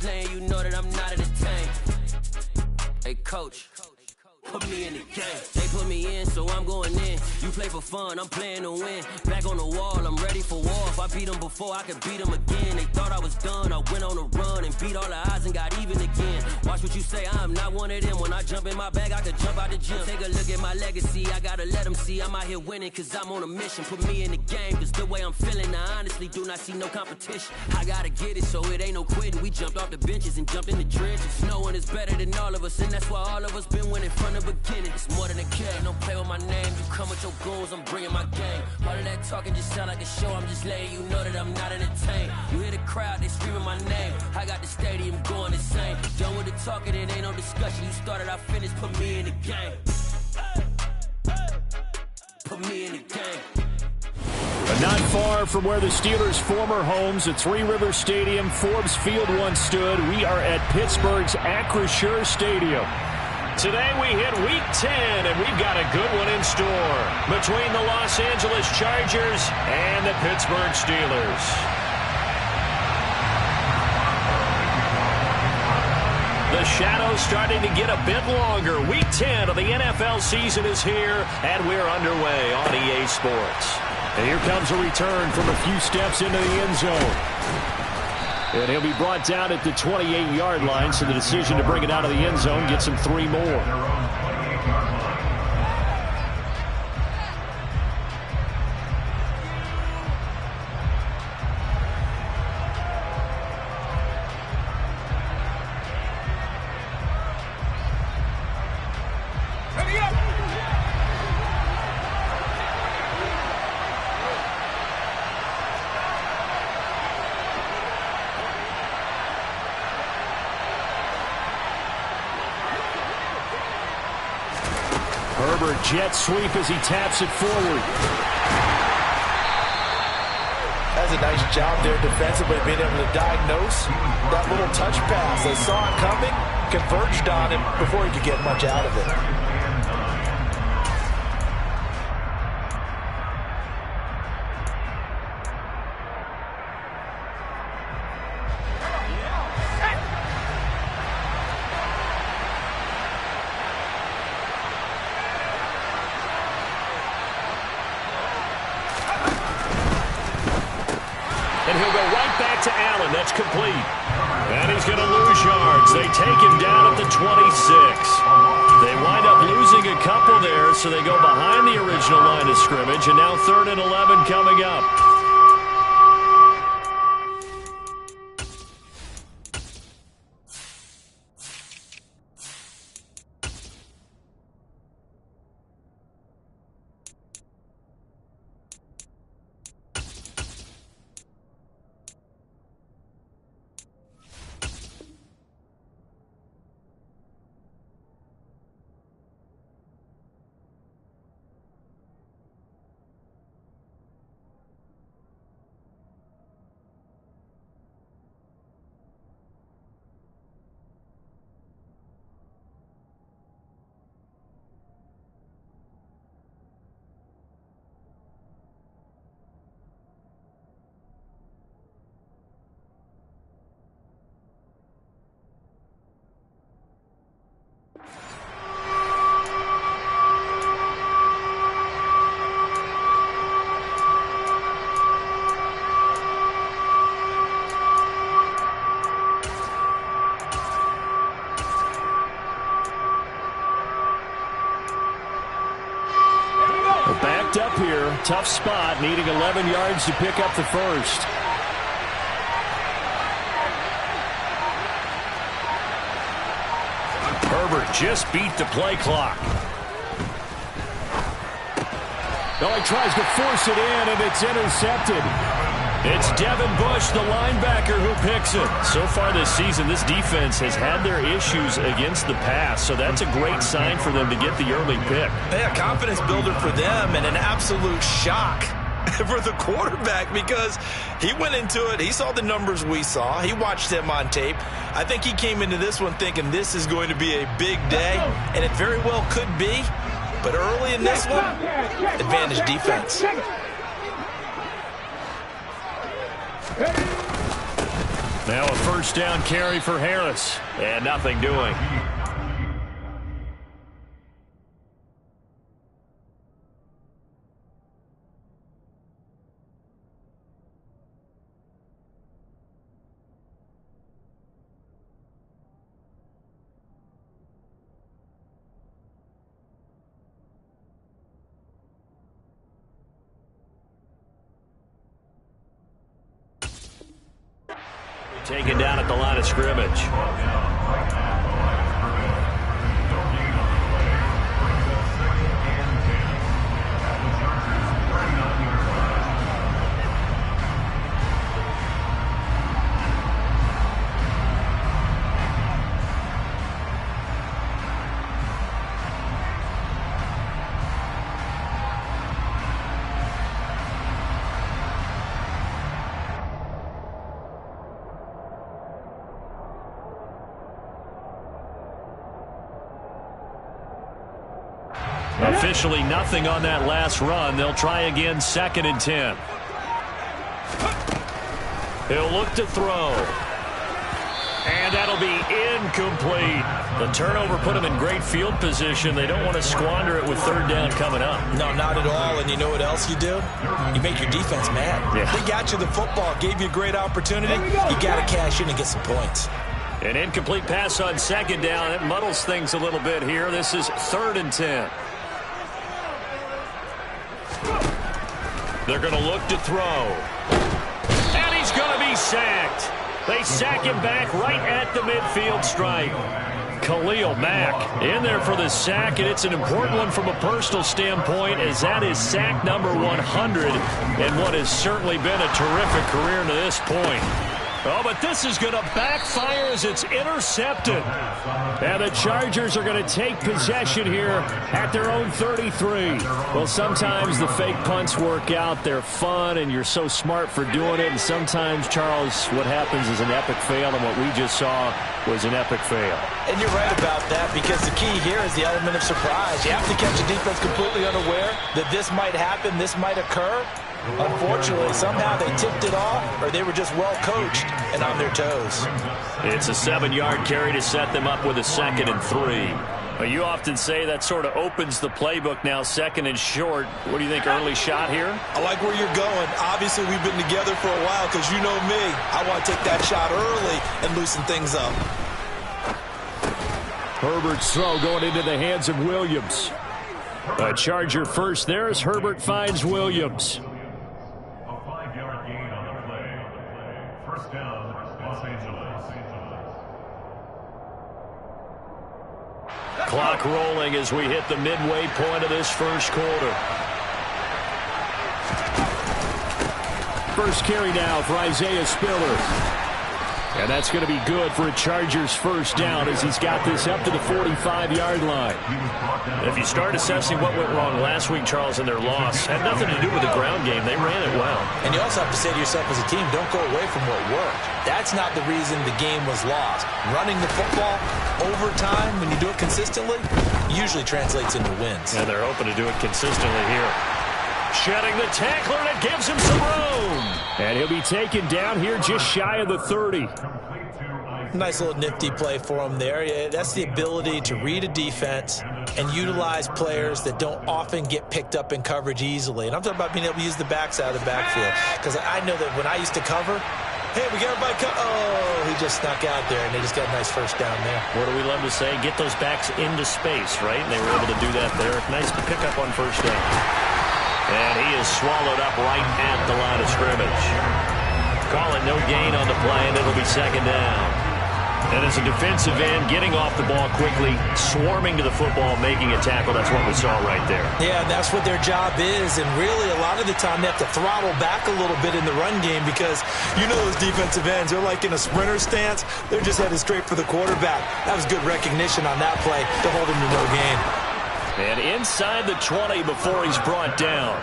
just letting you know that I'm not entertained. Hey, coach. Put me in the game. They put me in, so I'm going in. You play for fun, I'm playing to win. Back on the wall, I'm ready for war. If I beat them before, I could beat them again. They thought I was done, I went on a run and beat all the odds and got even again. Watch what you say, I'm not one of them. When I jump in my bag, I could jump out the gym. Take a look at my legacy, I gotta let them see I'm out here winning, cause I'm on a mission. Put me in the game, cause the way I'm feeling, I honestly do not see no competition. I gotta get it, so it ain't no quitting. We jumped off the benches and jumped in the trenches. No one is better than all of us, and that's why all of us been winning from the beginning. It's more than a game, don't play with my name. You come with your goons, I'm bringing my game. All of that talking just sound like a show. I'm just letting you know that I'm not entertained. You hear the crowd, they screaming my name. I got the stadium going insane. Done with the talking, it ain't no discussion. You started, I finished, put me in the game. Put me in the game. But not far from where the Steelers' former homes at Three Rivers Stadium, Forbes Field once stood, we are at Pittsburgh's Acrisure Stadium. Today we hit Week 10, and we've got a good one in store between the Los Angeles Chargers and the Pittsburgh Steelers. The shadow's starting to get a bit longer. Week 10 of the NFL season is here, and we're underway on EA Sports. And here comes a return from a few steps into the end zone. And he'll be brought down at the 28-yard line, so the decision to bring it out of the end zone gets him 3 more. Herbert jet sweep as he taps it forward. That's a nice job there defensively, being able to diagnose that little touch pass. They saw it coming, converged on him before he could get much out of it. And he'll go right back to Allen. That's complete. And he's going to lose yards. They take him down at the 26. They wind up losing a couple there, so they go behind the original line of scrimmage. And now 3rd and 11 coming up. Backed up here, tough spot, needing 11 yards to pick up the first. Herbert just beat the play clock. Oh, he tries to force it in, and it's intercepted. It's Devin Bush, the linebacker, who picks it. So far this season, this defense has had their issues against the pass, so that's a great sign for them to get the early pick. Yeah, confidence builder for them, and an absolute shock for the quarterback, because he went into it, he saw the numbers we saw, he watched them on tape. I think he came into this one thinking this is going to be a big day, and it very well could be, but early in this one, advantage defense. Now a first down carry for Harris, and nothing doing. Taken down at the line of scrimmage. Officially nothing on that last run. They'll try again, 2nd and 10. He'll look to throw. And that'll be incomplete. The turnover put him in great field position. They don't want to squander it with 3rd down coming up. No, not at all. And you know what else you do? You make your defense mad. Yeah. They got you the football, gave you a great opportunity. You got to cash in and get some points. An incomplete pass on 2nd down. It muddles things a little bit here. This is 3rd and 10. They're going to look to throw. And he's going to be sacked. They sack him back right at the midfield stripe. Khalil Mack in there for the sack, and it's an important one from a personal standpoint, as that is sack number 100 and what has certainly been a terrific career to this point. Oh, but this is going to backfire as it's intercepted. And the Chargers are going to take possession here at their own 33. Well, sometimes the fake punts work out. They're fun, and you're so smart for doing it. And sometimes, Charles, what happens is an epic fail, and what we just saw was an epic fail. And you're right about that, because the key here is the element of surprise. You have to catch a defense completely unaware that this might happen, this might occur. Unfortunately, somehow they tipped it off, or they were just well coached and on their toes. It's a 7-yard carry to set them up with a 2nd and 3. But you often say that sort of opens the playbook now, 2nd and short. What do you think, early shot here? I like where you're going. Obviously, we've been together for a while, because you know me. I want to take that shot early and loosen things up. Herbert's throw going into the hands of Williams. A Charger first there as Herbert finds Williams. Clock rolling as we hit the midway point of this first quarter. First carry now for Isaiah Spiller. And that's going to be good for a Chargers first down as he's got this up to the 45-yard line. If you start assessing what went wrong last week, Charles, in their loss, had nothing to do with the ground game. They ran it well. And you also have to say to yourself as a team, don't go away from what worked. That's not the reason the game was lost. Running the football over time, when you do it consistently, usually translates into wins. And they're hoping to do it consistently here. Shedding the tackler, and it gives him some room. And he'll be taken down here just shy of the 30. Nice little nifty play for him there. Yeah, that's the ability to read a defense and utilize players that don't often get picked up in coverage easily. And I'm talking about being able to use the backside of the backfield. Because I know that when I used to cover, hey, we got everybody oh, he just snuck out there, and they just got a nice first down there. What do we love to say? Get those backs into space, right? And they were able to do that there. Nice pickup on first down. And he is swallowed up right at the line of scrimmage. Call it no gain on the play, and it'll be 2nd down. And as a defensive end, getting off the ball quickly, swarming to the football, making a tackle, that's what we saw right there. Yeah, and that's what their job is. And really, a lot of the time, they have to throttle back a little bit in the run game, because you know those defensive ends, they're like in a sprinter stance. They're just headed straight for the quarterback. That was good recognition on that play to hold him to no gain. And inside the 20 before he's brought down.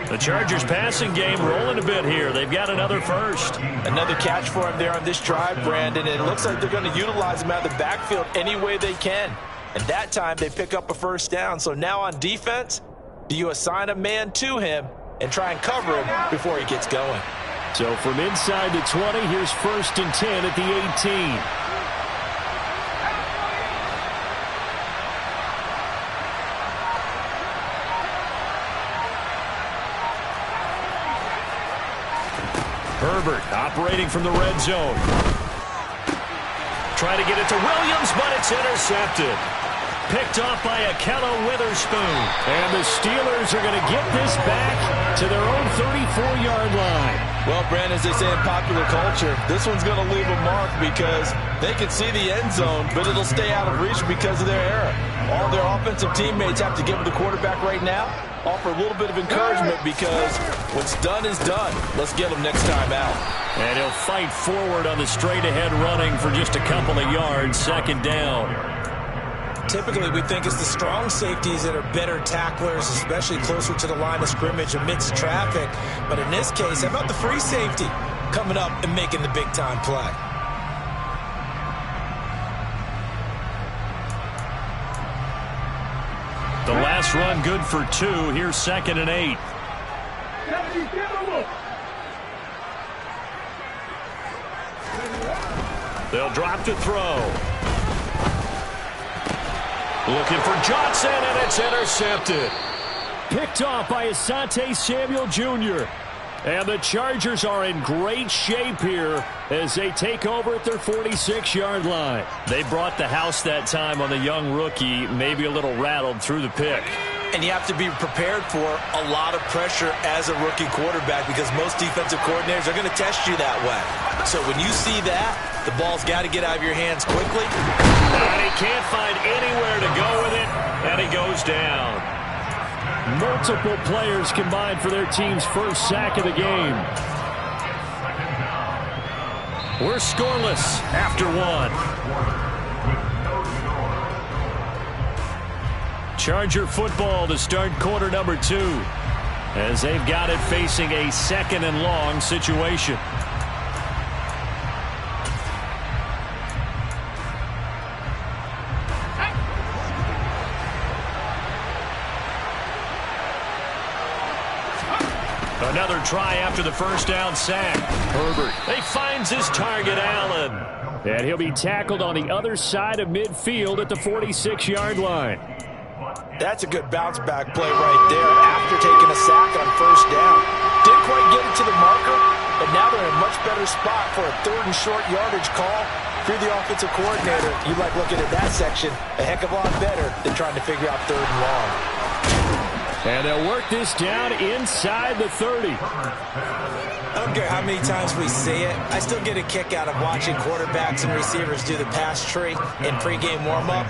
The Chargers passing game rolling a bit here. They've got another first. Another catch for him there on this drive, Brandon. And it looks like they're going to utilize him out of the backfield any way they can. And that time they pick up a first down. So now on defense, do you assign a man to him and try and cover him before he gets going? So from inside the 20, here's 1st and 10 at the 18. Herbert operating from the red zone. Trying to get it to Williams, but it's intercepted. Picked off by Ahkello Witherspoon. And the Steelers are going to get this back to their own 34-yard line. Well, Brandon, as they say in popular culture, this one's going to leave a mark because they can see the end zone, but it'll stay out of reach because of their error. All their offensive teammates have to give the quarterback right now, offer a little bit of encouragement because what's done is done. Let's get him next time out. And he'll fight forward on the straight-ahead running for just a couple of yards, 2nd down. Typically, we think it's the strong safeties that are better tacklers, especially closer to the line of scrimmage amidst traffic. But in this case, how about the free safety coming up and making the big-time play? The last run good for 2. Here's 2nd and 8. They'll drop to throw. Looking for Johnson, and it's intercepted. Picked off by Asante Samuel Jr. And the Chargers are in great shape here as they take over at their 46-yard line. They brought the house that time on the young rookie, maybe a little rattled through the pick. And you have to be prepared for a lot of pressure as a rookie quarterback because most defensive coordinators are going to test you that way. So when you see that, the ball's got to get out of your hands quickly. And he can't find anywhere to go with it, and he goes down. Multiple players combined for their team's first sack of the game. We're scoreless after 1. Charger football to start quarter number 2 as they've got it facing a 2nd and long situation. Another try after the first down sack. Herbert. He finds his target, Allen. And he'll be tackled on the other side of midfield at the 46-yard line. That's a good bounce-back play right there after taking a sack on 1st down. Didn't quite get it to the marker, but now they're in a much better spot for a 3rd and short yardage call. If you're the offensive coordinator, you like looking at that section a heck of a lot better than trying to figure out 3rd and long. And they'll work this down inside the 30. I don't care how many times we see it. I still get a kick out of watching quarterbacks and receivers do the pass tree in pregame warm-up.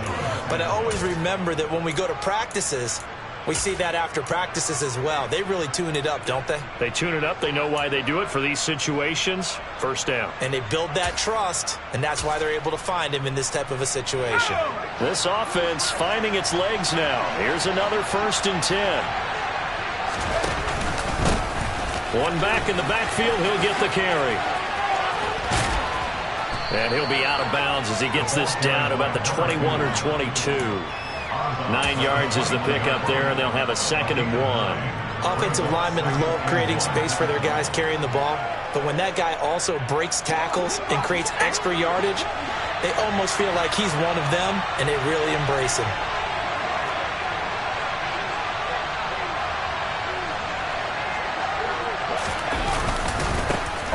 But I always remember that when we go to practices, we see that after practices as well. They really tune it up, don't they? They tune it up. They know why they do it for these situations. 1st down. And they build that trust, and that's why they're able to find him in this type of a situation. This offense finding its legs now. Here's another 1st and 10. One back in the backfield. He'll get the carry. And he'll be out of bounds as he gets this down about the 21 or 22. 9 yards is the pickup there, and they'll have a 2nd and 1. Offensive linemen love creating space for their guys carrying the ball, but when that guy also breaks tackles and creates extra yardage, they almost feel like he's one of them, and they really embrace him.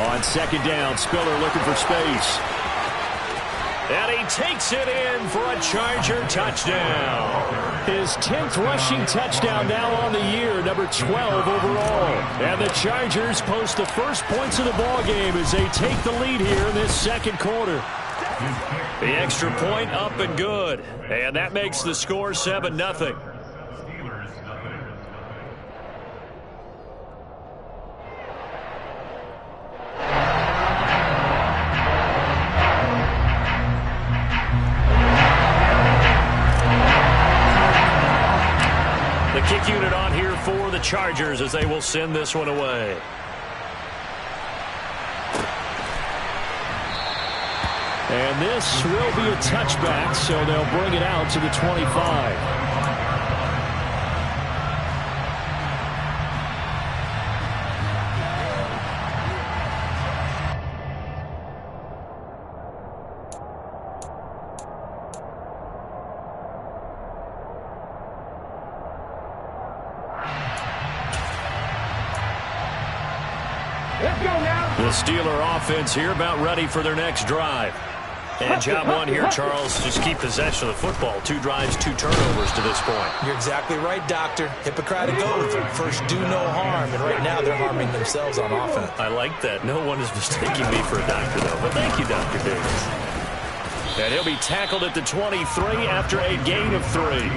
On 2nd down, Spiller looking for space. And he takes it in for a Charger touchdown. His 10th rushing touchdown now on the year, number 12 overall. And the Chargers post the first points of the ballgame as they take the lead here in this 2nd quarter. The extra point up and good. And that makes the score 7-0. Kick unit on here for the Chargers as they will send this one away. And this will be a touchback, so they'll bring it out to the 25. The Steeler offense here about ready for their next drive. And job one here, Charles, just keep possession of the football. 2 drives, 2 turnovers to this point. You're exactly right, Doctor. Hippocratic oath. First, do no harm. And right now, they're harming themselves on offense. I like that. No one is mistaking me for a doctor, though. But thank you, Dr. Davis. And he'll be tackled at the 23 after a gain of 3.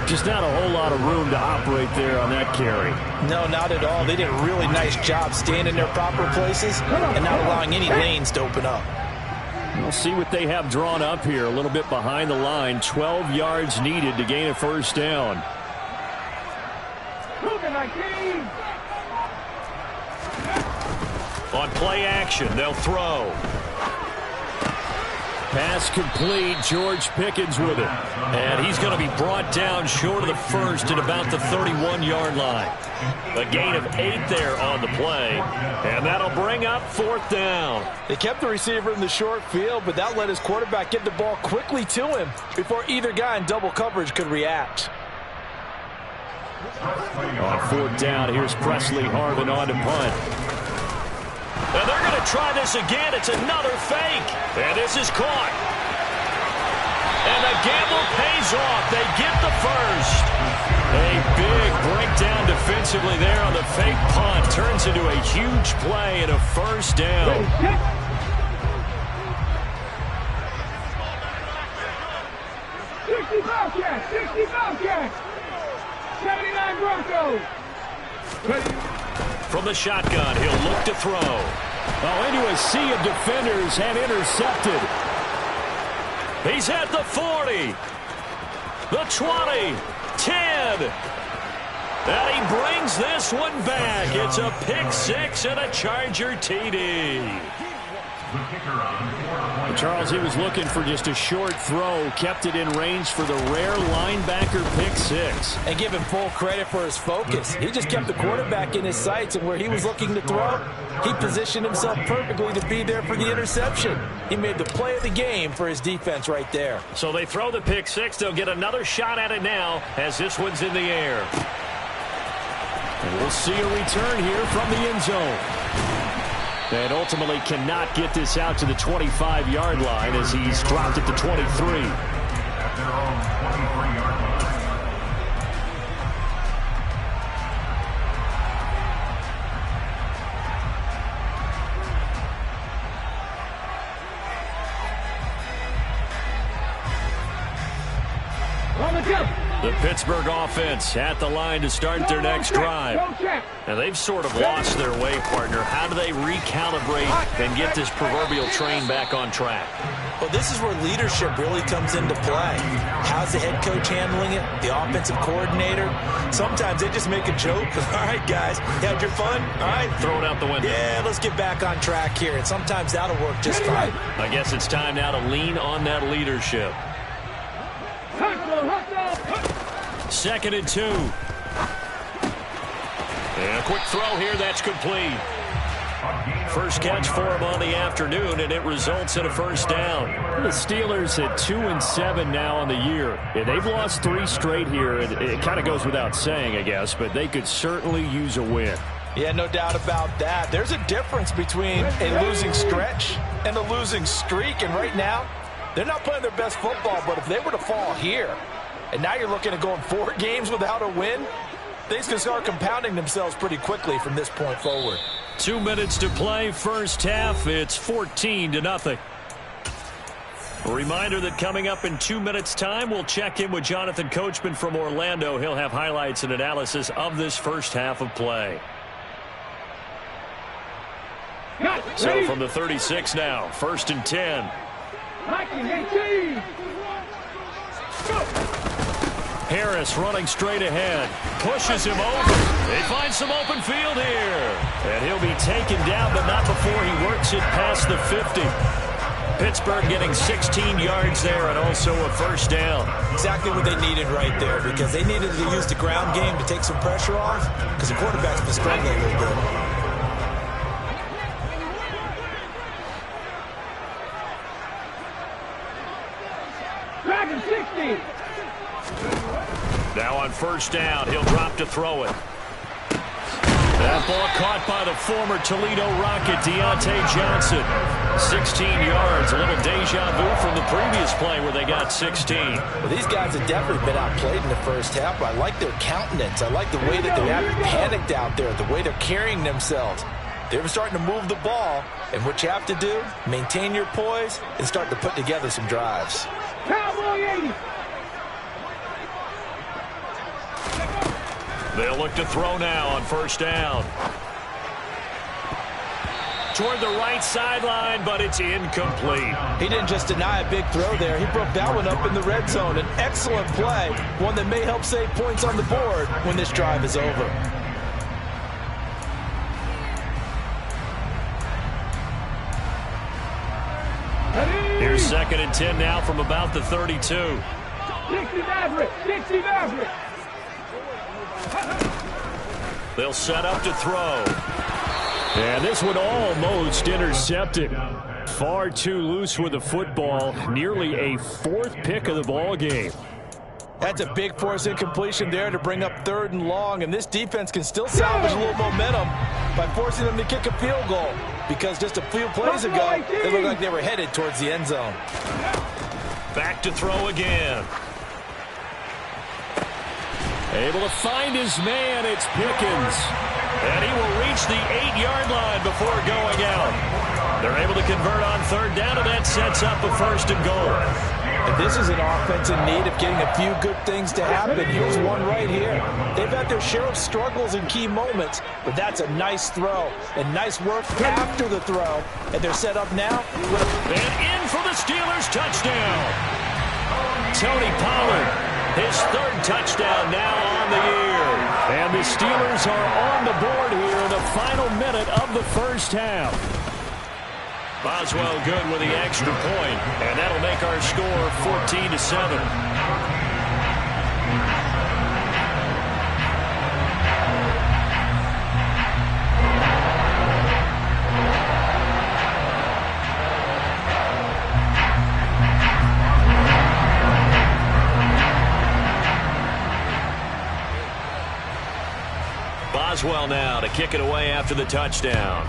Just not a whole lot of room to operate there on that carry. No, not at all. They did a really nice job staying in their proper places and not allowing any lanes to open up. We'll see what they have drawn up here. A little bit behind the line. 12 yards needed to gain a first down. On play action, they'll throw. Pass complete. George Pickens with it. And he's going to be brought down short of the first at about the 31-yard line. A gain of 8 there on the play. And that'll bring up 4th down. They kept the receiver in the short field, but that let his quarterback get the ball quickly to him before either guy in double coverage could react. On 4th down, here's Presley Harvin on to punt. And they're going to try this again. It's another fake. And this is caught. And the gamble pays off. They get the first. A big breakdown defensively there on the fake punt. Turns into a huge play and a first down. 65 catch. 79 Broncos. From the shotgun, he'll look to throw. Oh, into a sea of defenders and intercepted. He's at the 40. The 20. 10. And he brings this one back. It's a pick 6 and a Charger TD. Charles, he was looking for just a short throw, kept it in range for the rare linebacker pick 6. And give him full credit for his focus. He just kept the quarterback in his sights, and where he was looking to throw, he positioned himself perfectly to be there for the interception. He made the play of the game for his defense right there. So they throw the pick 6. They'll get another shot at it now as this one's in the air. And we'll see a return here from the end zone. And ultimately cannot get this out to the 25-yard line as he's dropped at the 23. The Pittsburgh offense at the line to start their next drive. And they've sort of lost their way, partner. How do they recalibrate and get this proverbial train back on track? Well, this is where leadership really comes into play. How's the head coach handling it? The offensive coordinator? Sometimes they just make a joke. All right, guys, you had your fun? All right. Throw it out the window. Yeah, let's get back on track here. And sometimes that'll work just fine. I guess it's time now to lean on that leadership. 2nd and 2. And a quick throw here, that's complete. First catch for him on the afternoon, and it results in a first down. The Steelers at 2-7 now on the year. Yeah, they've lost 3 straight here. It kind of goes without saying, I guess, but they could certainly use a win. Yeah, no doubt about that. There's a difference between a losing stretch and a losing streak, and right now, they're not playing their best football, but if they were to fall here, and now you're looking at going 4 games without a win, things can start compounding themselves pretty quickly from this point forward. 2 minutes to play, first half. It's 14-0. A reminder that coming up in 2 minutes' time, we'll check in with Jonathan Coachman from Orlando. He'll have highlights and analysis of this first half of play. So from the 36 now, 1st and 10. Harris running straight ahead. Pushes him over. They find some open field here. And he'll be taken down, but not before he works it past the 50. Pittsburgh getting 16 yards there and also a first down. Exactly what they needed right there, because they needed to use the ground game to take some pressure off, because the quarterback's been struggling a little bit. Now on first down, he'll drop to throw it. That ball caught by the former Toledo Rocket, Deontay Johnson. 16 yards, a little deja vu from the previous play where they got 16. Well, these guys have definitely been outplayed in the first half, but I like their countenance. I like the way that they're acting panicked out there, the way they're carrying themselves. They're starting to move the ball, and what you have to do, maintain your poise and start to put together some drives. Cowboy 80. They'll look to throw now on first down. Toward the right sideline, but it's incomplete. He didn't just deny a big throw there. He broke that one up in the red zone. An excellent play, one that may help save points on the board when this drive is over. Here's 2nd and 10 now from about the 32. 60 Maverick. 60 Maverick. They'll set up to throw. And this one almost intercepted. Far too loose with the football. Nearly a 4th pick of the ball game. That's a big force incompletion there to bring up 3rd and long, and this defense can still salvage a little momentum by forcing them to kick a field goal, because just a few plays ago, they looked like they were headed towards the end zone. Back to throw again. Able to find his man, it's Pickens. And he will reach the 8-yard line before going out. They're able to convert on 3rd down, and that sets up a 1st and goal. And this is an offense in need of getting a few good things to happen. Here's one right here. They've had their share of struggles in key moments, but that's a nice throw and nice work after the throw. And they're set up now. And in for the Steelers touchdown. Tony Pollard, his 3rd touchdown now on the year. And the Steelers are on the board here in the final minute of the first half. Boswell good with the extra point, and that'll make our score 14-7. Boswell now to kick it away after the touchdown.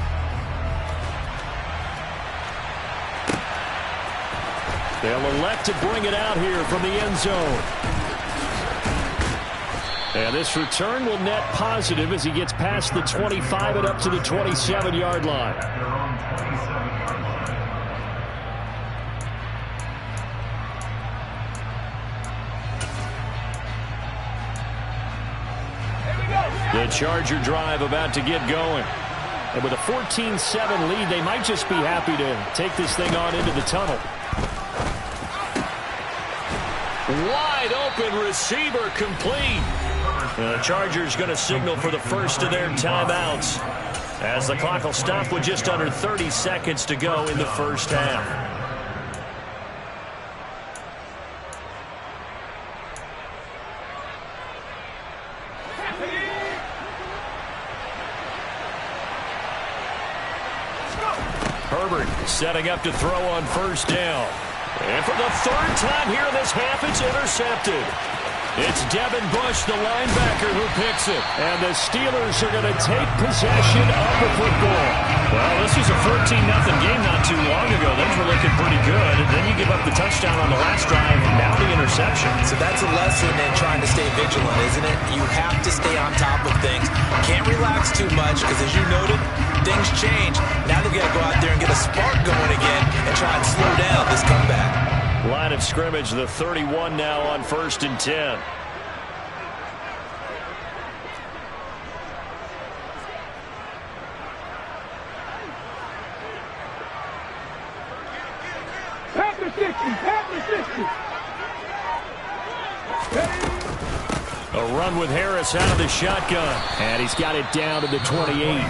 They'll elect to bring it out here from the end zone. And this return will net positive as he gets past the 25 and up to the 27-yard line. The Charger drive about to get going. And with a 14-7 lead, they might just be happy to take this thing on into the tunnel. Wide open receiver complete. The Chargers going to signal for the first of their timeouts as the clock will stop with just under 30 seconds to go in the first half. Herbert setting up to throw on first down. And for the 3rd time here in this half, it's intercepted. It's Devin Bush, the linebacker, who picks it. And the Steelers are going to take possession of the football. Well, this was a 14-0 game not too long ago. Those were looking pretty good. And then you give up the touchdown on the last drive, and now the interception. So that's a lesson in trying to stay vigilant, isn't it? You have to stay on top of things. Can't relax too much because, as you noted, things change. Now they've got to go out there and get a spark going again and try and slow down this comeback. Line of scrimmage, the 31 now on 1st and 10. Panther 60. Panther 60. A run with Harris out of the shotgun. And he's got it down to the 28.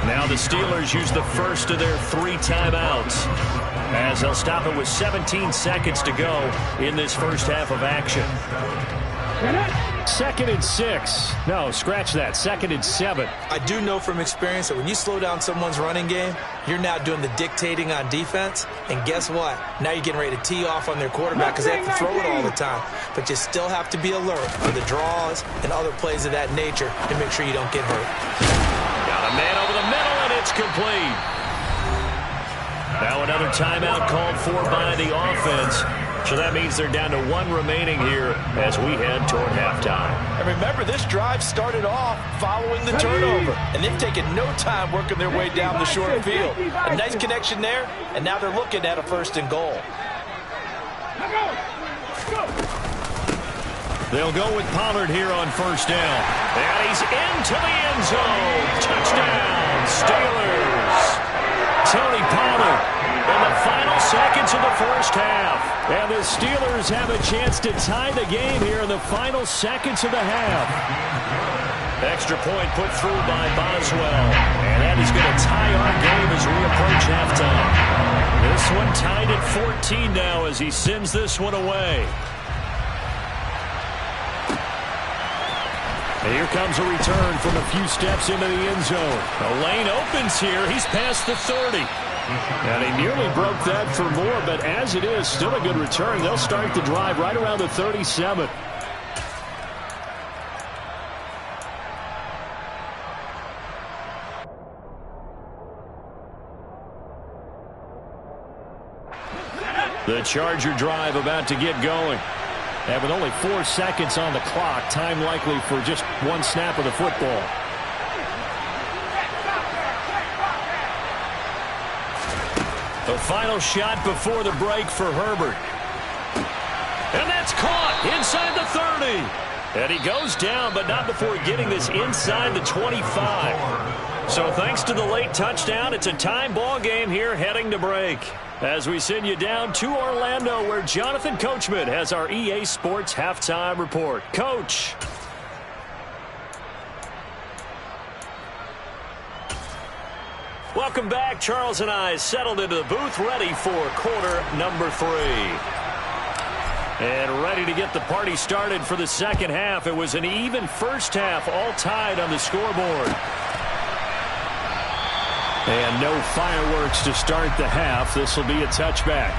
Now the Steelers use the first of their 3 timeouts, as they'll stop it with 17 seconds to go in this first half of action. 2nd and 6. No, scratch that. 2nd and 7. I do know from experience that when you slow down someone's running game, you're now doing the dictating on defense. And guess what? Now you're getting ready to tee off on their quarterback because they have to throw it all the time. But you still have to be alert for the draws and other plays of that nature to make sure you don't get hurt. A man over the middle, and it's complete. Now another timeout called for by the offense. So that means they're down to 1 remaining here as we head toward halftime. And remember, this drive started off following the turnover, and they've taken no time working their way down the short field. A nice connection there, and now they're looking at a 1st and goal. They'll go with Pollard here on 1st down. And he's into the end zone. Touchdown, Steelers. Tony Pollard in the final seconds of the 1st half. And the Steelers have a chance to tie the game here in the final seconds of the half. Extra point put through by Boswell. And that is going to tie our game as we approach halftime. This one tied at 14 now as he sends this one away. And here comes a return from a few steps into the end zone. The lane opens here. He's past the 30. And he nearly broke that for more, but as it is, still a good return. They'll start the drive right around the 37. The Charger drive about to get going. And with only 4 seconds on the clock, time likely for just 1 snap of the football. The final shot before the break for Herbert. And that's caught inside the 30. And he goes down, but not before getting this inside the 25. So thanks to the late touchdown, it's a time ball game here heading to break. As we send you down to Orlando, where Jonathan Coachman has our EA Sports Halftime Report. Coach. Welcome back. Charles and I settled into the booth, ready for quarter number 3. And ready to get the party started for the second half. It was an even first half, all tied on the scoreboard. And no fireworks to start the half. This will be a touchback.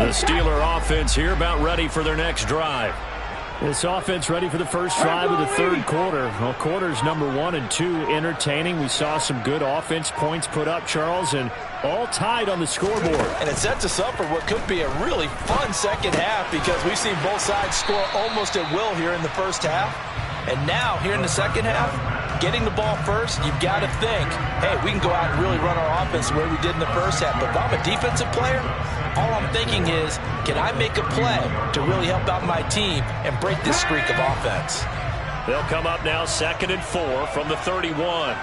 The Steeler offense here about ready for their next drive. This offense ready for the first drive of the 3rd quarter. Well, quarters number 1 and 2 entertaining. We saw some good offense points put up, Charles, and all tied on the scoreboard. And it sets us up for what could be a really fun second half because we've seen both sides score almost at will here in the first half. And now, here in the second half, getting the ball first, you've got to think, hey, we can go out and really run our offense the way we did in the first half. But if I'm a defensive player, all I'm thinking is, can I make a play to really help out my team and break this streak of offense? They'll come up now 2nd and 4 from the 31.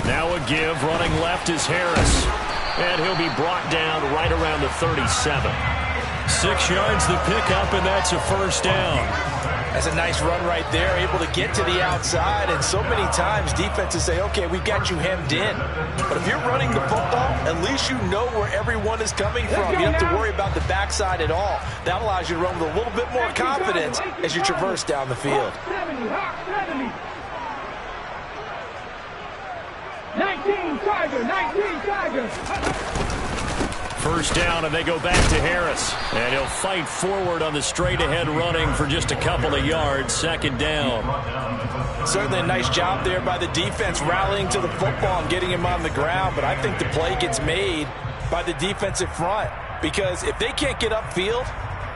Now a give, running left is Harris. And he'll be brought down right around the 37. 6 yards the pickup, and that's a first down. That's a nice run right there, able to get to the outside. And so many times defenses say, okay, we got you hemmed in. But if you're running the football, at least you know where everyone is coming from. You don't have to worry about the backside at all. That allows you to run with a little bit more confidence as you traverse down the field. 19 Tigers. First down, and they go back to Harris. And he'll fight forward on the straight-ahead running for just a couple of yards. 2nd down. Certainly a nice job there by the defense rallying to the football and getting him on the ground. But I think the play gets made by the defensive front. Because if they can't get upfield,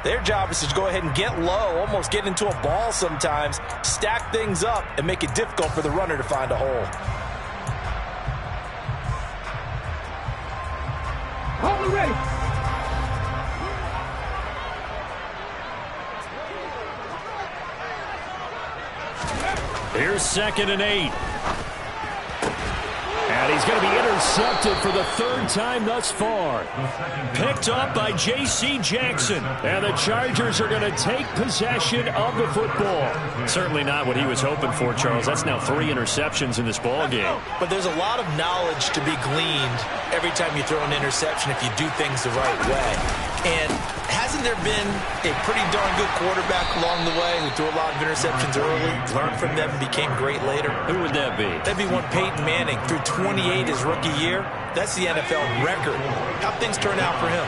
their job is to go ahead and get low, almost get into a ball sometimes, stack things up, and make it difficult for the runner to find a hole. Hold it ready. Here's 2nd and 8. And he's going to be intercepted for the third time thus far. Picked up by J.C. Jackson. And the Chargers are going to take possession of the football. Certainly not what he was hoping for, Charles. That's now 3 interceptions in this ball game. But there's a lot of knowledge to be gleaned every time you throw an interception if you do things the right way. And hasn't there been a pretty darn good quarterback along the way who threw a lot of interceptions early, learned from them, and became great later? Who would that be? That'd be one Peyton Manning. Threw 28 his rookie year. That's the NFL record. How'd things turn out for him?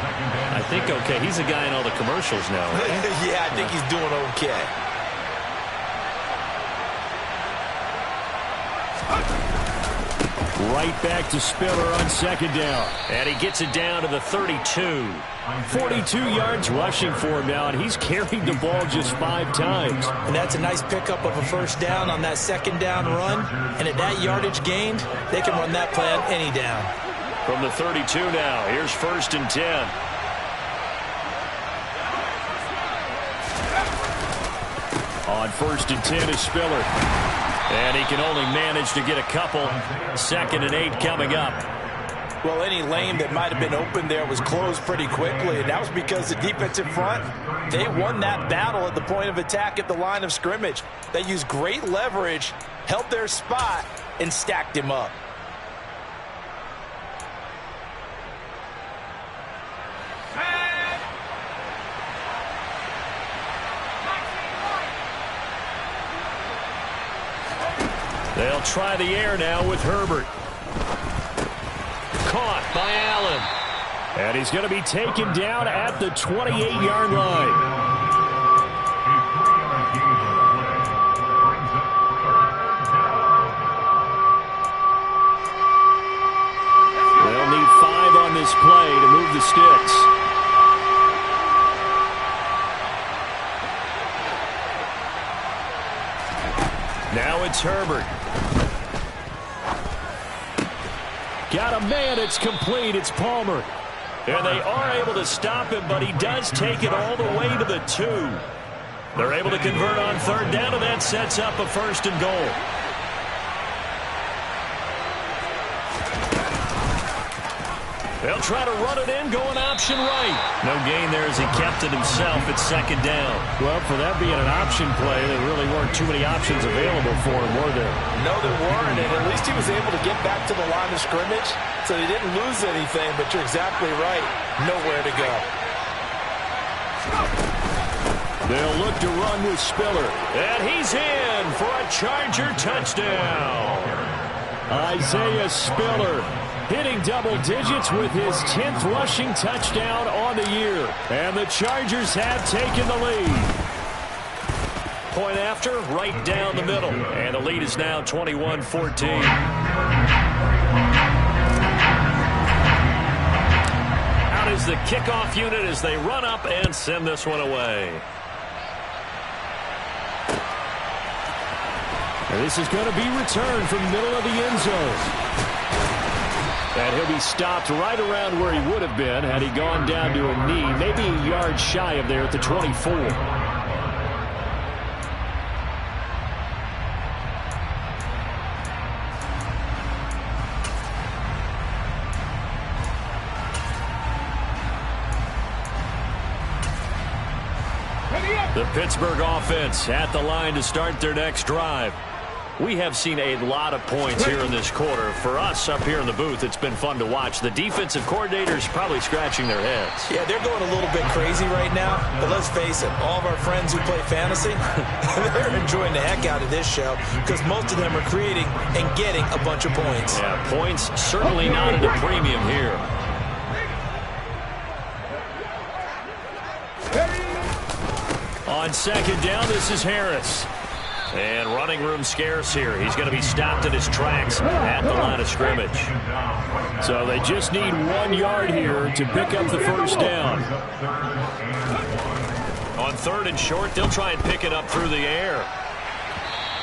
I think okay. He's a guy in all the commercials now. Right? Yeah, I think he's doing okay. Right back to Spiller on second down. And he gets it down to the 32. 42 yards rushing for him now, and he's carried the ball just 5 times. And that's a nice pickup of a first down on that second down run. And at that yardage gained, they can run that play on any down. From the 32 now, here's 1st and 10. On 1st and 10 is Spiller. And he can only manage to get a couple. 2nd and 8 coming up. Well, any lane that might have been open there was closed pretty quickly, and that was because the defensive front, they won that battle at the point of attack at the line of scrimmage. They used great leverage, held their spot, and stacked him up. They'll try the air now with Herbert. Caught by Allen. And he's going to be taken down at the 28-yard line. They'll need 5 on this play to move the sticks. Now it's Herbert. Got a man, it's complete, it's Palmer. And they are able to stop him, but he does take it all the way to the 2. They're able to convert on 3rd down, and that sets up a 1st and goal. They'll try to run it in, going option right. No gain there as he kept it himself. It's 2nd down. Well, for that being an option play, there really weren't too many options available for him, were there? No, there weren't, and at least he was able to get back to the line of scrimmage, so he didn't lose anything, but you're exactly right. Nowhere to go. They'll look to run with Spiller. And he's in for a Charger touchdown. Isaiah Spiller hitting double digits with his 10th rushing touchdown on the year. And the Chargers have taken the lead. Point after, right down the middle. And the lead is now 21-14. Out is the kickoff unit as they run up and send this one away. And this is going to be returned from the middle of the end zone. And he'll be stopped right around where he would have been had he gone down to a knee, maybe a yard shy of there at the 24. The Pittsburgh offense at the line to start their next drive. We have seen a lot of points here in this quarter. For us up here in the booth, it's been fun to watch. The defensive coordinators probably scratching their heads. Yeah, they're going a little bit crazy right now. But let's face it, all of our friends who play fantasy, they're enjoying the heck out of this show because most of them are creating and getting a bunch of points. Yeah, points certainly not at a premium here. On 2nd down, this is Harris. And running room scarce here. He's going to be stopped in his tracks at the line of scrimmage. So they just need 1 yard here to pick up the 1st down. On 3rd and short, they'll try and pick it up through the air.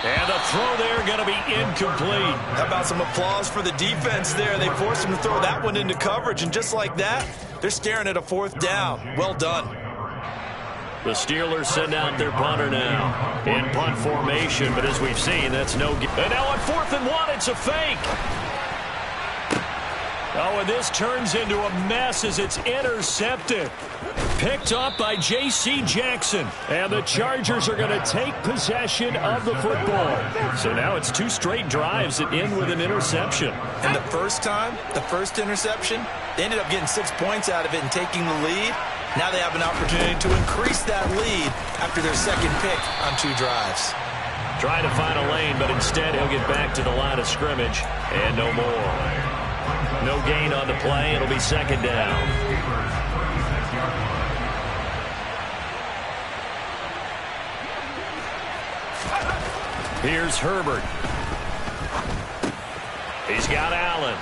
And the throw there going to be incomplete. How about some applause for the defense there? They forced him to throw that one into coverage, and just like that, they're staring at a 4th down. Well done. The Steelers send out their punter now in punt formation, but as we've seen, that's no good. And now on 4th and 1, it's a fake. Oh, and this turns into a mess as it's intercepted. Picked up by J.C. Jackson. And the Chargers are going to take possession of the football. So now it's 2 straight drives that end with an interception. And the first time, the first interception, they ended up getting 6 points out of it and taking the lead. Now they have an opportunity to increase that lead after their second pick on 2 drives. Trying to find a lane, but instead he'll get back to the line of scrimmage and no more. No gain on the play. It'll be second down. Here's Herbert. He's got Allen.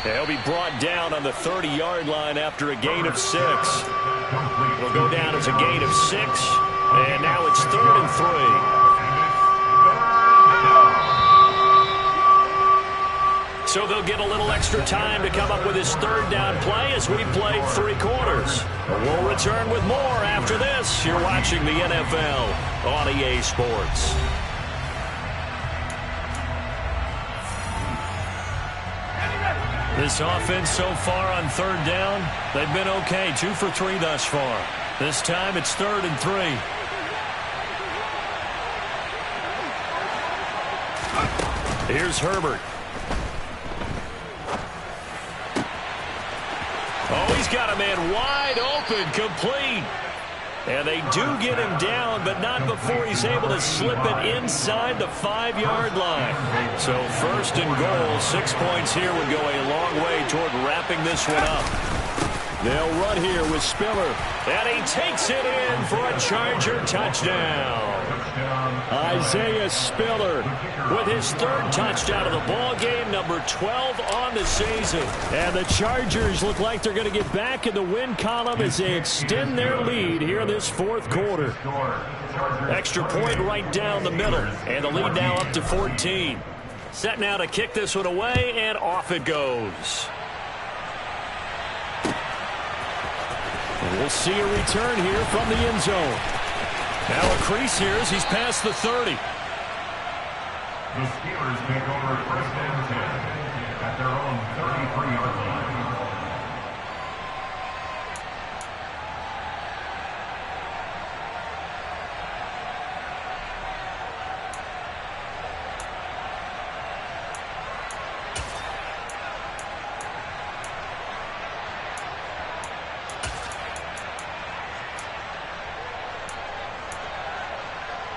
He'll be brought down on the 30-yard line after a gain of 6. It'll go down as a gain of 6, and now it's 3rd and 3. So they'll get a little extra time to come up with his 3rd down play as we played 3 quarters. We'll return with more after this. You're watching the NFL on EA Sports. This offense so far on 3rd down, they've been okay. 2 for 3 thus far. This time it's 3rd and 3. Here's Herbert. Oh, he's got a man wide open, complete. And they do get him down, but not before he's able to slip it inside the 5-yard line. So 1st and goal, 6 points here would go a long way toward wrapping this one up. They'll run here with Spiller. And he takes it in for a Charger touchdown. Isaiah Spiller with his 3rd touchdown of the ball game, number 12 on the season. And the Chargers look like they're going to get back in the win column as they extend their lead here in this 4th quarter. Extra point right down the middle, and the lead now up to 14. Set now to kick this one away, and off it goes. And we'll see a return here from the end zone. Now a crease here as he's past the 30. The Steelers take over 1st and 10 at their own 33-yard line.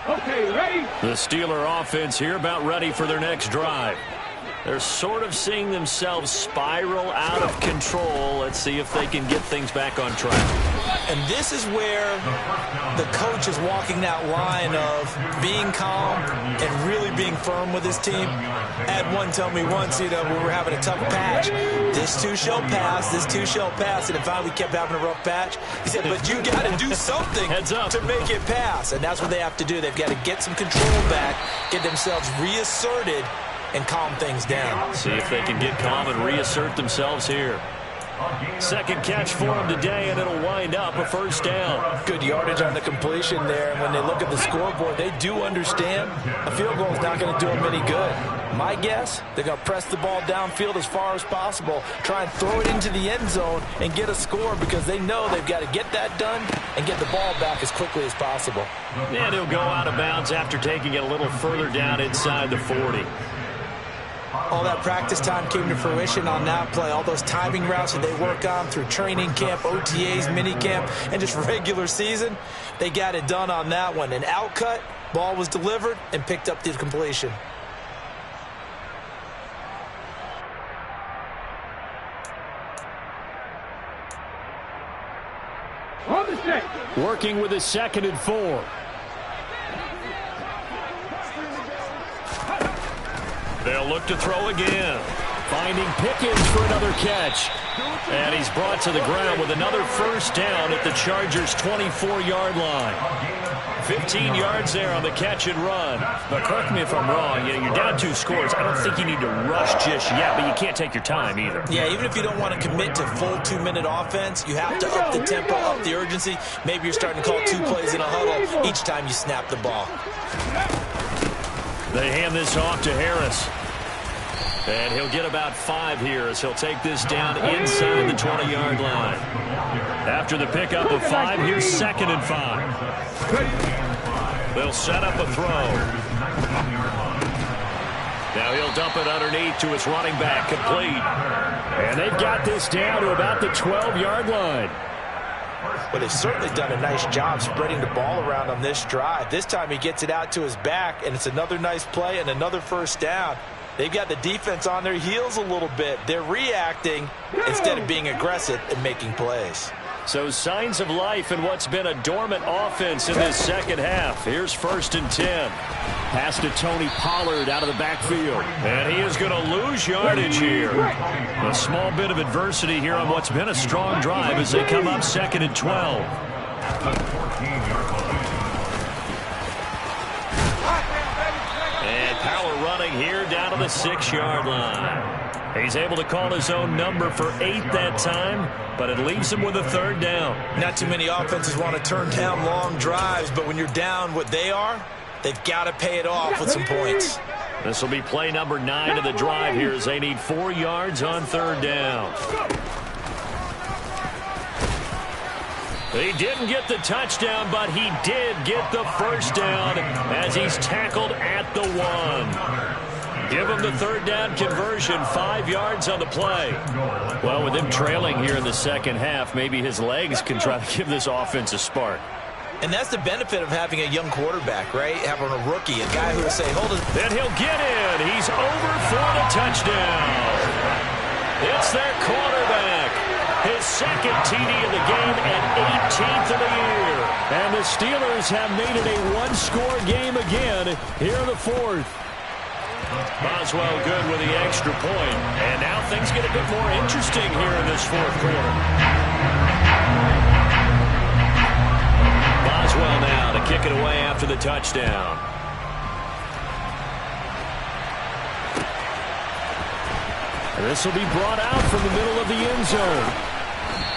Okay, ready? The Steeler offense here about ready for their next drive. They're sort of seeing themselves spiral out of control. Let's see if they can get things back on track. And this is where the coach is walking that line of being calm and really being firm with his team. I had one tell me once, we were having a tough patch. This too shall pass, this too shall pass. And finally we kept having a rough patch. He said, but you got to do something to make it pass. And that's what they have to do. They've got to get some control back, get themselves reasserted, and calm things down. See if they can get calm and reassert themselves here. Second catch for him today, and it'll wind up a 1st down. Good yardage on the completion there. And when they look at the scoreboard, they do understand a field goal is not going to do them any good. My guess, they're going to press the ball downfield as far as possible, try and throw it into the end zone and get a score because they know they've got to get that done and get the ball back as quickly as possible. And he'll go out of bounds after taking it a little further down inside the 40. All that practice time came to fruition on that play. All those timing routes that they work on through training camp, OTAs, minicamp, and just regular season, they got it done on that one. An outcut, ball was delivered, and picked up the completion. On the set. Working with his 2nd and 4. They'll look to throw again. Finding Pickens for another catch. And he's brought to the ground with another 1st down at the Chargers' 24-yard line. 15 yards there on the catch and run. But correct me if I'm wrong, you're down 2 scores. I don't think you need to rush just yet, but you can't take your time either. Yeah, even if you don't want to commit to full 2-minute offense, you have to up the tempo, up the urgency. Maybe you're starting to call 2 plays in a huddle each time you snap the ball. They hand this off to Harris. And he'll get about 5 here as he'll take this down inside the 20-yard line. After the pickup of 5, here's 2nd and 5. They'll set up a throw. Now he'll dump it underneath to his running back, complete. And they've got this down to about the 12-yard line. But they've certainly done a nice job spreading the ball around on this drive. This time he gets it out to his back, and it's another nice play and another first down. They've got the defense on their heels a little bit. They're reacting instead of being aggressive and making plays. So signs of life in what's been a dormant offense in this second half. Here's 1st and 10. Pass to Tony Pollard out of the backfield. And he is going to lose yardage here. A small bit of adversity here on what's been a strong drive as they come up 2nd and 12. And power running here down to the 6-yard line. He's able to call his own number for 8 that time, but it leaves him with a 3rd down. Not too many offenses want to turn down long drives, but when you're down what they are, they've got to pay it off with some points. This will be play number 9 of the drive here as they need 4 yards on 3rd down. He didn't get the touchdown, but he did get the 1st down as he's tackled at the 1. Give him the 3rd down conversion, 5 yards on the play. Well, with him trailing here in the second half, maybe his legs can try to give this offense a spark. And that's the benefit of having a young quarterback, right? Having a rookie, a guy who will say, hold it. Then he'll get in. He's over for the touchdown. It's their quarterback. His 2nd TD of the game and 18th of the year. And the Steelers have made it a 1-score game again here in the 4th. Boswell good with the extra point. And now things get a bit more interesting here in this 4th quarter. Boswell now to kick it away after the touchdown. And this will be brought out from the middle of the end zone.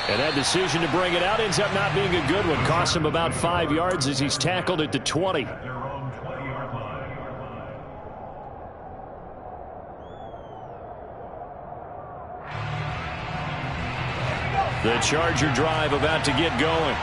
And that decision to bring it out ends up not being a good one. Costs him about 5 yards as he's tackled at the 20. The Charger drive about to get going.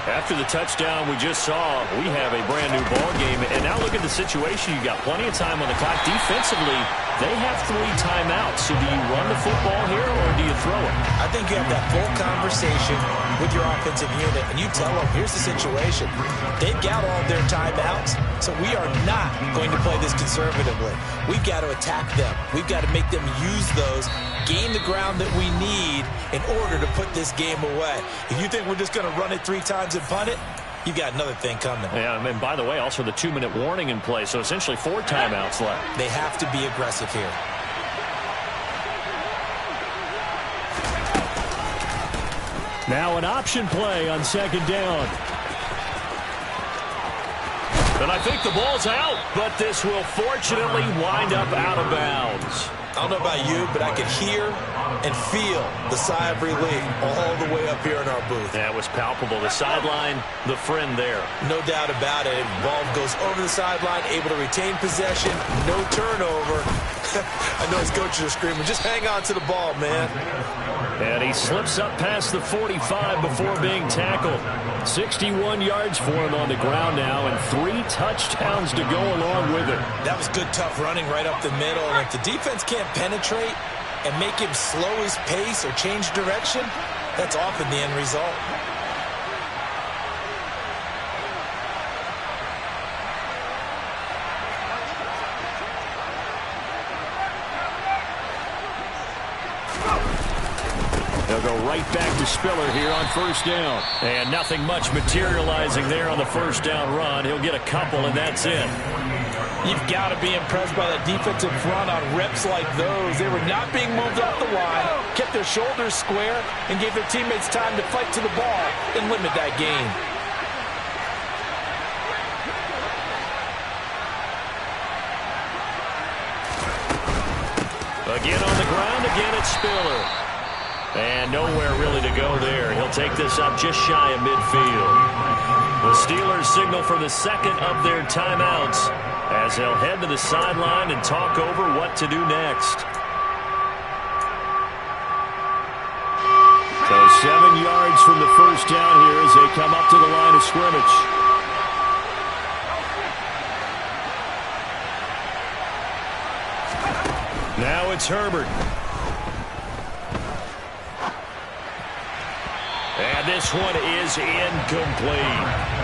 After the touchdown we just saw, we have a brand new ball game. And now look at the situation. You've got plenty of time on the clock. Defensively, they have 3 timeouts. So do you run the football here or do you throw it? I think you have that full conversation with your offensive unit, and you tell them, here's the situation. They've got all their timeouts, so we are not going to play this conservatively. We've got to attack them. We've got to make them use those, gain the ground that we need in order to put this game away. If you think we're just going to run it 3 times and punt it, you got another thing coming. Yeah, and by the way, also the 2-minute warning in play, so essentially 4 timeouts left. They have to be aggressive here. Now an option play on 2nd down. And I think the ball's out, but this will fortunately wind up out of bounds. I don't know about you, but I could hear and feel the sigh of relief all the way up here in our booth. That was palpable. The sideline, the friend there. No doubt about it. Ball goes over the sideline, able to retain possession, no turnover. I know his coaches are screaming, just hang on to the ball, man. And he slips up past the 45 before being tackled. 61 yards for him on the ground now and 3 touchdowns to go along with it. That was good, tough running right up the middle. And if the defense can't penetrate and make him slow his pace or change direction, that's often the end result. They'll go right back to Spiller here on 1st down. And nothing much materializing there on the 1st down run. He'll get a couple, and that's it. You've got to be impressed by that defensive front on reps like those. They were not being moved off the line, kept their shoulders square, and gave their teammates time to fight to the ball and limit that gain. Again on the ground, again it's Spiller. And nowhere really to go there. He'll take this up just shy of midfield. The Steelers signal for the 2nd of their timeouts as they'll head to the sideline and talk over what to do next. So 7 yards from the first down here as they come up to the line of scrimmage. Now it's Herbert. And this one is incomplete.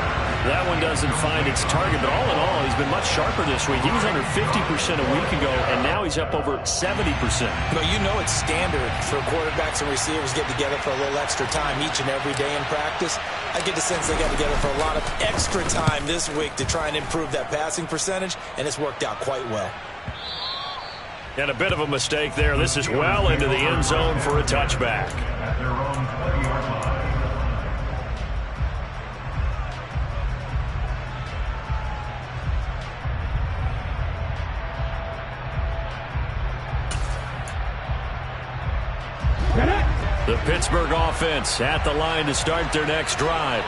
That one doesn't find its target, but all in all, he's been much sharper this week. He was under 50% a week ago, and now he's up over 70%. But you know it's standard for quarterbacks and receivers get together for a little extra time each and every day in practice. I get the sense they got together for a lot of extra time this week to try and improve that passing percentage, and it's worked out quite well. And a bit of a mistake there. This is well into the end zone for a touchback. At their own 20-yard line. The Pittsburgh offense at the line to start their next drive.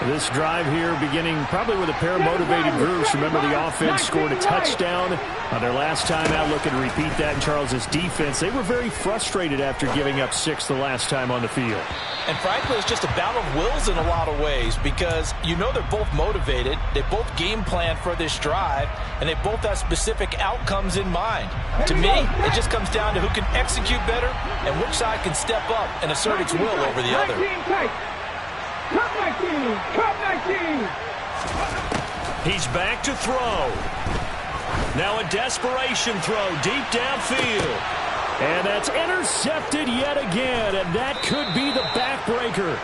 This drive here beginning probably with a pair of motivated groups. Remember, the offense scored a touchdown on their last time out, looking to repeat that in Charles's defense. They were very frustrated after giving up 6 the last time on the field. And frankly, it's just a battle of wills in a lot of ways because you know they're both motivated, they both game plan for this drive, and they both have specific outcomes in mind. To me, it just comes down to who can execute better and which side can step up and assert its will over the other. Come 19! Come 19! He's back to throw. Now a desperation throw deep downfield. And that's intercepted yet again, and that could be the backbreaker.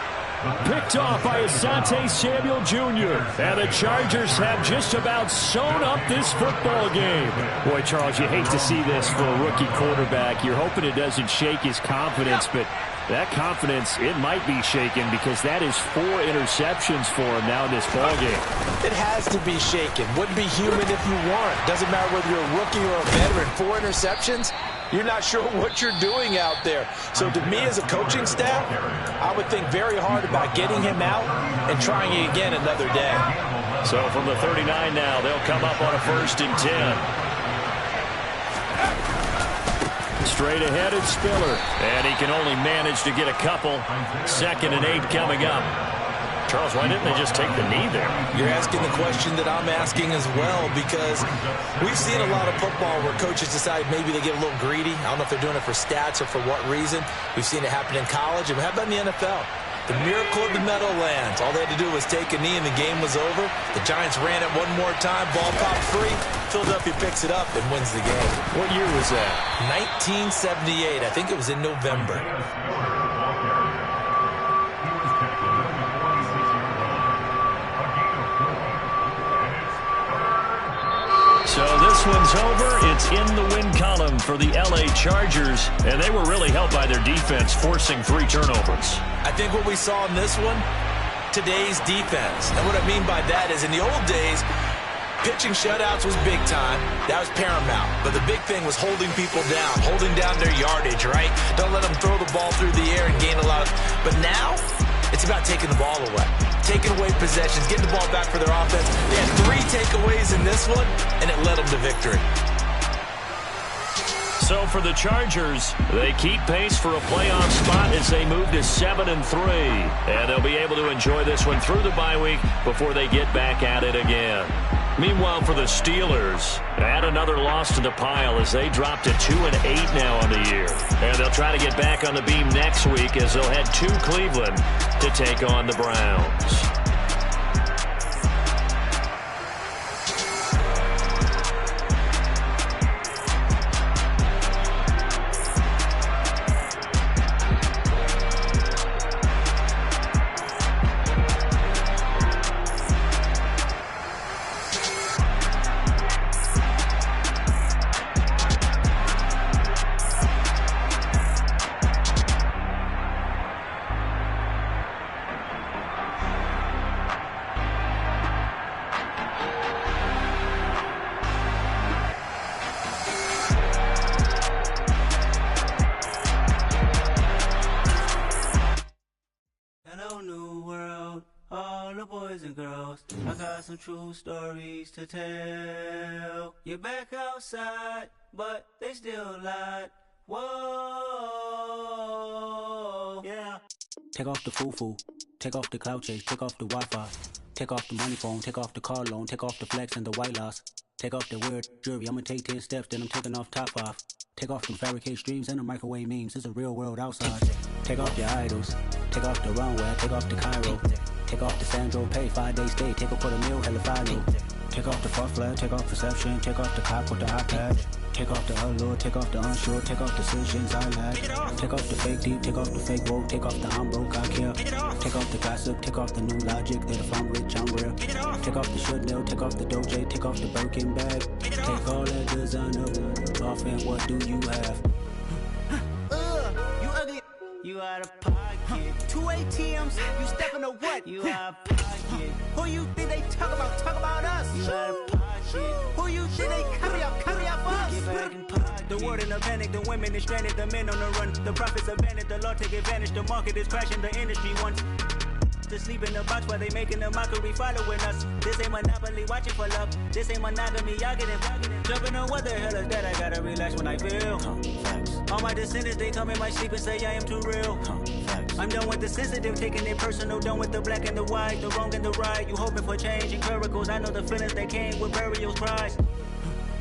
Picked off by Asante Samuel Jr. And the Chargers have just about sewn up this football game. Boy, Charles, you hate to see this for a rookie quarterback. You're hoping it doesn't shake his confidence, but that confidence, it might be shaken because that is 4 interceptions for him now in this ball game. It has to be shaken. Wouldn't be human if you weren't. Doesn't matter whether you're a rookie or a veteran. 4 interceptions, you're not sure what you're doing out there. So to me as a coaching staff, I would think very hard about getting him out and trying it again another day. So from the 39 now, they'll come up on a 1st and 10. Straight ahead is Spiller, and he can only manage to get a couple. 2nd and 8 coming up. Charles, why didn't they just take the knee there? You're asking the question that I'm asking as well because we've seen a lot of football where coaches decide maybe they get a little greedy. I don't know if they're doing it for stats or for what reason. We've seen it happen in college, and how about in the NFL? The miracle of the Meadowlands. All they had to do was take a knee and the game was over. The Giants ran it one more time. Ball popped free. Philadelphia picks it up and wins the game. What year was that? 1978. I think it was in November. So this one's over. It's in the win column for the LA Chargers, and they were really helped by their defense, forcing 3 turnovers. I think what we saw in this one, today's defense. And what I mean by that is in the old days, pitching shutouts was big time. That was paramount. But the big thing was holding people down, holding down their yardage, right? Don't let them throw the ball through the air and gain a lot of... But now, it's about taking the ball away. Taking away possessions, getting the ball back for their offense. They had 3 takeaways in this one, and it led them to victory. So for the Chargers, they keep pace for a playoff spot as they move to 7-3. And they'll be able to enjoy this one through the bye week before they get back at it again. Meanwhile, for the Steelers, add another loss to the pile as they drop to 2-8 now on the year. And they'll try to get back on the beam next week as they'll head to Cleveland to take on the Browns. Some true stories to tell. You're back outside, but they still lied. Whoa, yeah. Take off the foo-foo. Take off the cloud chase. Take off the Wi-Fi. Take off the money phone. Take off the car loan. Take off the flex and the white loss. Take off the weird jewelry. I'ma take 10 steps, then I'm taking off top 5. Take off them fabricate streams and the microwave memes. It's a real world outside. Take off your idols. Take off the runway. Take off the Cairo. Take off the Sandro Pay. 5-day stay. Take off for the meal. Hella follow. Take off the fuck flag. Take off perception. Take off the cop with the iPad. Take off the allure. Take off the unsure. Take off decisions I lack. Take off the fake deep. Take off the fake woke. Take off the I'm broke. I care. Take off the gossip. Take off the new logic that if I'm rich I'm real. Take off the Chanel. Take off the Doja. Take off the Birkin bag. Take all that designer off and what do you have? You ugly. You out of pocket. 2 ATMs. You stepping to what? You out of pocket. Who you think they talk about? Talk about us. You out of pocket. Who you think they carry up for us? Get back in pocket. The world in a panic. The women is stranded. The men on the run. The profits abandoned. The law take advantage. The market is crashing. The industry wants to sleep in the box while they making a mockery following us. This ain't Monopoly, watching for love. This ain't monogamy, y'all getting jumping on what the hell is that? I gotta relax when I feel. All my descendants, they come in my sleep and say I am too real. I'm done with the sensitive, taking it personal. Done with the black and the white, the wrong and the right. You hoping for change and miracles. I know the feelings that came with burial cries.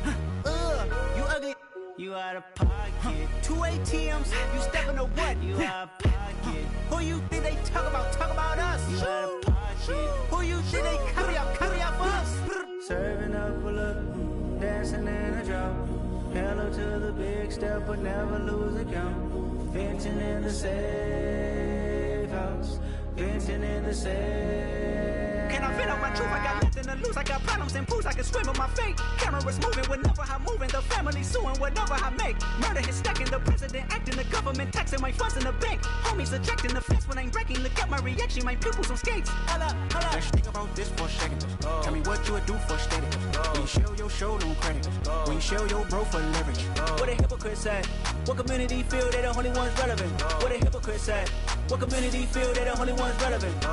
You ugly. You out of pocket. 2 ATMs. You stepping to what? You out of pocket. Who you think they talk about? Talk about us. You out of pocket. Who you think they carry up for us? Serving up a look, dancing in a drop. Hello to the big step, but never lose a count. Venting in the safe house. Venting in the safe. Can I vent out my truth? I got nothing to lose. I got problems and pools. I can swim with my fate. Cameras moving whenever I'm moving. The family suing whatever I make. Murder is stacking. The president acting. The government taxing my funds in the bank. Homies ejecting the fence when I'm breaking. Look at my reaction. My pupils on skates. Hold up. Let's think about this for a second. Tell me what you would do for status. When you show your show, no credit. When you show your bro for leverage. What a hypocrite said. What community feel they the only ones relevant? What a hypocrite said. What community feel they the only ones relevant?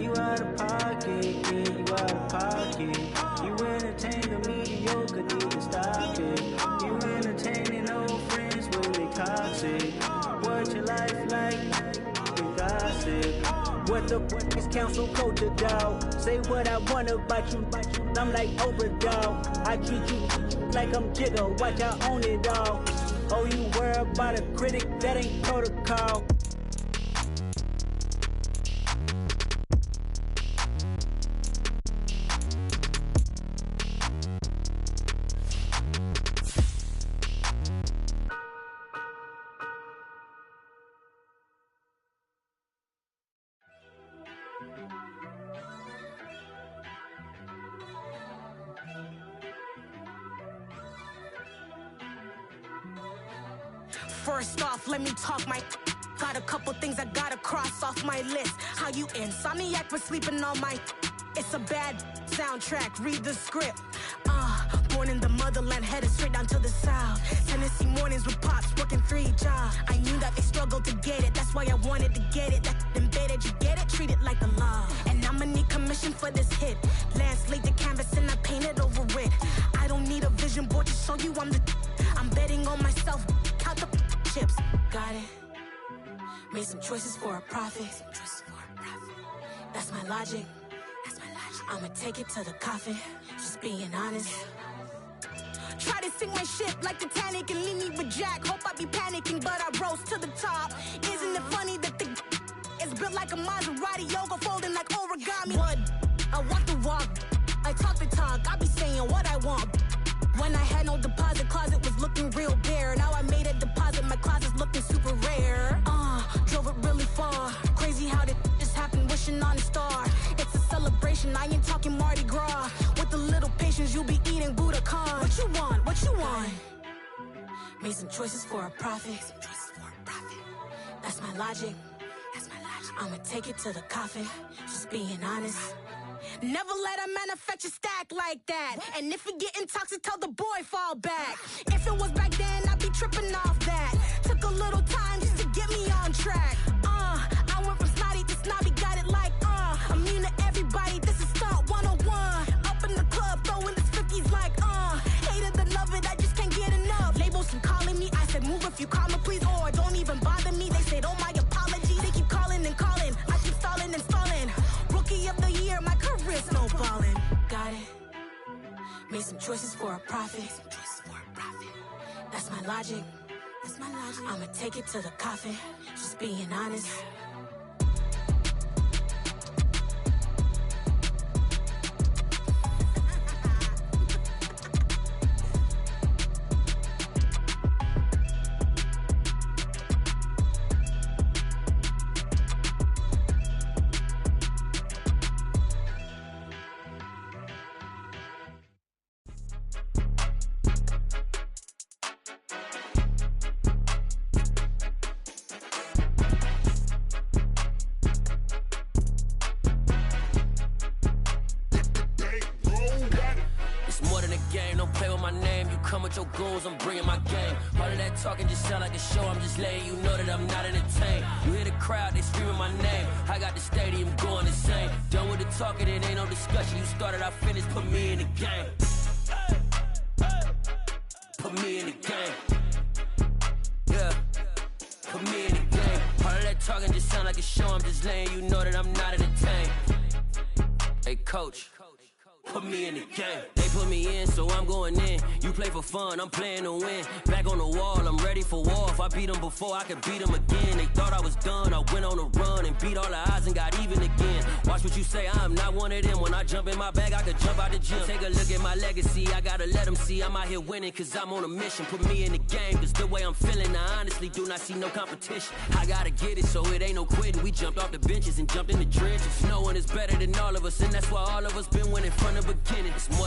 You out of pocket, yeah, you out of pocket. You entertain the mediocre, need to stop it. You entertaining old friends when they toxic. What your life like? You gossip. What the is council culture, dog? Say what I want about you. I'm like Oprah, dog. I treat you like I'm Jigga. Watch I own it, dog. Oh, you worry about a critic? That ain't protocol. First off, let me talk my. Got a couple things I gotta cross off my list. How you insomniac for sleeping on my. It's a bad soundtrack, read the script. Born in the motherland, headed straight down to the south. Tennessee mornings with pops, working 3 jobs. I knew that they struggled to get it, that's why I wanted to get it. That embedded, you get it, treat it like the law. And I'ma need commission for this hit. Lance laid the canvas and I painted over it. I don't need a vision board to show you I'm the. I'm betting on myself, count the chips. Got it. Made some choices for a profit. That's my logic. I'ma take it to the coffin. Just being honest. Try to sink my ship like Titanic and leave me with Jack. Hope I be panicking, but I rose to the top. Isn't it funny that the is built like a Maserati, yoga folding like origami? What? I walk the walk. I talk the talk. I be saying what I want. When I had no deposit, closet was looking real bare. Now I made a deposit, my closet's looking super rare. Drove it really far. Crazy how did this happen, wishing on a star. It's a celebration, I ain't talking Mardi Gras. With a little patience, you'll be eating Budokan. What you want? What you want? Made some choices for a profit. That's my logic. I'ma take it to the coffin. Just being honest. Never let a manufacture stack like that. And if it getting toxic, tell the boy fall back. If it was back then, I'd be tripping off that. Took a little time just to get me on track. I went from snotty to snobby, got it like immune to everybody, this is stunt 101. Up in the club, throwing the 50s like hate it, love it, I just can't get enough. Labels keep calling me, I said move if you call me please, or don't even bother me. They said oh my apology, they keep choices for a profit. That's my logic. I'ma take it to the coffin. Just being honest. Your goals, I'm bringing my game. All of that talking just sound like a show. I'm just letting you know that I'm not entertained. You hear the crowd, they screaming my name. I got the stadium going insane. Done with the talking, it ain't no discussion. You started, I finished, put me in the game. Put me in the game. Yeah, put me in the game. All of that talking just sound like a show. I'm just letting you know that I'm not entertained. Hey, coach. Put me in the game. They put me in, so I'm going in. You play for fun, I'm playing to win. Back on the wall, I'm ready for war. If I beat them before, I could beat them again. They thought I was done, I went on a run and beat all the odds and got even again. Watch what you say, I'm not one of them. When I jump in my bag, I could jump out the gym. Take a look at my legacy, I gotta let them see I'm out here winning, cause I'm on a mission. Put me in the game, cause the way I'm feeling, I honestly do not see no competition. I gotta get it, so it ain't no quitting. We jumped off the benches and jumped in the trenches. No one is better than all of us, and that's why all of us been winning from the beginning. It's more